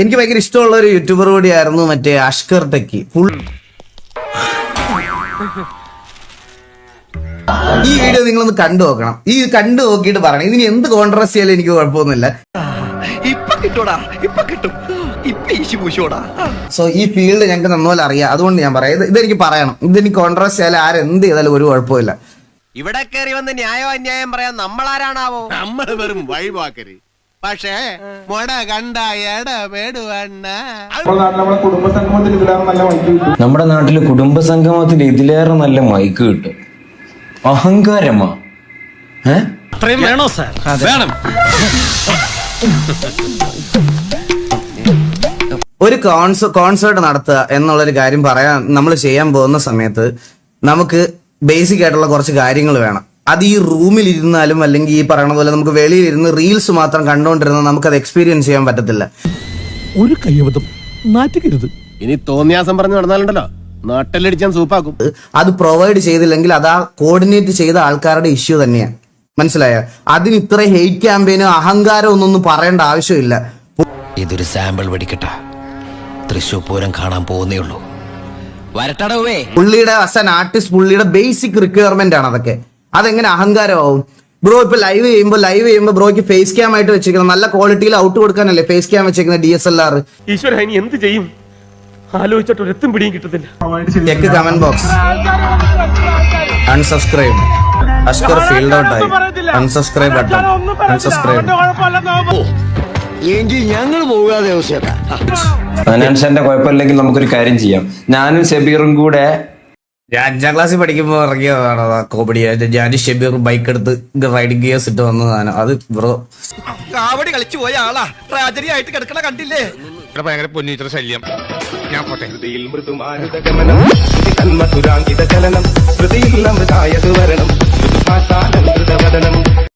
എനിക്ക് ഭയങ്കര ഇഷ്ടമുള്ള ഒരു യൂട്യൂബർ കൂടിയായിരുന്നു മറ്റേ അഷ്കർ ടെക്കി. ഫുൾ ഈ വീഡിയോ നിങ്ങളൊന്ന് കണ്ടു നോക്കണം. ഈ കണ്ടു നോക്കിയിട്ട് പറയണം. ഇതിന് എന്ത് കോൺട്രസ്റ്റ് ചെയ്യാലും എനിക്ക് കുഴപ്പമൊന്നുമില്ല. സോ ഈ ഫീൽഡ് ഞങ്ങൾക്ക് നന്നപോലെ അറിയാം. അതുകൊണ്ട് ഞാൻ പറയാം, ഇതെനിക്ക് പറയണം. ഇതെനിക്ക് കോൺട്രസ്റ്റ് ചെയ്യാൻ ആരെന്ത് ചെയ്താലും ഒരു കുഴപ്പമില്ല. ഇവിടെ കയറി വന്ന് ന്യായോ അന്യായം പറയാൻ നമ്മളാരാണാവോ? നമ്മൾ വെറും വഴിവാക്കര്. പക്ഷേ മൊട കണ്ട എടപെടുവണ്ണ. നമ്മുടെ നാട്ടില് കുടുംബസംഗമത്തിൽ ഇതിലേറെ നല്ല മൈക്ക് കിട്ടും. അഹങ്കാരമാ അത്രയും വേണോ സാർ? വേണം. ഒരു കോൺസേർട്ട് നടത്തുക എന്നുള്ളൊരു കാര്യം പറയാൻ നമ്മൾ ചെയ്യാൻ പോകുന്ന സമയത്ത് നമുക്ക് ബേസിക് ആയിട്ടുള്ള കുറച്ച് കാര്യങ്ങൾ വേണം. അത് ഈ റൂമിൽ ഇരുന്നാലും അല്ലെങ്കിൽ ഈ പറയണ പോലെ നമുക്ക് വെളിയിലിരുന്ന് റീൽസ് മാത്രം കണ്ടുകൊണ്ടിരുന്ന നമുക്കത് എക്സ്പീരിയൻസ് ചെയ്യാൻ പറ്റത്തില്ല. ഒരു കയ്യബദ്ധം നാറ്റുകരുത്. ഇനി തോന്നിയാസം പറഞ്ഞു നടന്നാലുണ്ടല്ലോ നാട്ടിലടിച്ചാൻ സൂപ്പാക്കും. അത് പ്രൊവൈഡ് ചെയ്തില്ലെങ്കിൽ അത് ആ കോർഡിനേറ്റ് ചെയ്ത ആൾക്കാരുടെ ഇഷ്യൂ തന്നെയാണ്. മനസ്സിലായോ? അതിന് ഇത്ര ഹെയ്റ്റ് ക്യാമ്പയിനോ അഹങ്കാരം ഒന്നൊന്നും പറയേണ്ട ആവശ്യമില്ല. ഇതൊരു സാമ്പിൾ വെടിക്കട്ട. തൃശൂർ പൂരം കാണാൻ പോകുന്നേ ഉള്ളൂ. വരട്ടടവേ. പുള്ളിയുടെ ആസ് ആൻ ആർട്ടിസ്റ്റ് പുള്ളിയുടെ ബേസിക് റിക്വയർമെന്റ് ആണ് അതൊക്കെ. അതെങ്ങനെ അഹങ്കാരമാവും? ബ്രോ ഇപ്പൊ ലൈവ് ചെയ്യുമ്പോൾ ബ്രോയ്ക്ക് ഫേസ് ക്യാം ആയിട്ട് വെച്ചിരിക്കുന്നത് നല്ല ക്വാളിറ്റിയിൽ ഔട്ട് കൊടുക്കാനല്ലേ ഫേസ് ക്യാം വെച്ചിരിക്കുന്ന DSLR. ഈശ്വര ഇനി എന്ത് ചെയ്യും ആലോചിച്ചിട്ട് ഒരെത്തും പിടിയും കിട്ടത്തില്ല. Check comment box. Unsubscribe. Ashkar field out ആയി. Unsubscribe button. അൺസബ്സ്ക്രൈബ്. എങ്കിൽ ഞങ്ങൾ പോകാതെ ഫൈനാൻഷ്യന്റെ കുഴപ്പമില്ലെങ്കിൽ നമുക്കൊരു കാര്യം ചെയ്യാം. ഞാനും ഷബീറും കൂടെ ഞാൻ 5ാം ക്ലാസ്സിൽ പഠിക്കുമ്പോൾ ഇറങ്ങിയതാണ് കോമഡി. ഞാൻ ഷെബീർ ബൈക്ക് എടുത്ത് റൈഡിംഗ് ഗിയേഴ്സ് ഇട്ട് വന്നതാണ്. അത് ബ്രോ കാവടി കളിച്ചു പോയ ആളാ ട്രാജഡി ആയിട്ട് കിടക്കണ കണ്ടില്ലേ? ഭയങ്കര പൊന്നീറ്റർ ശല്യം. ഞാൻ പോട്ടെ. മൃദുമാരുതഗമനം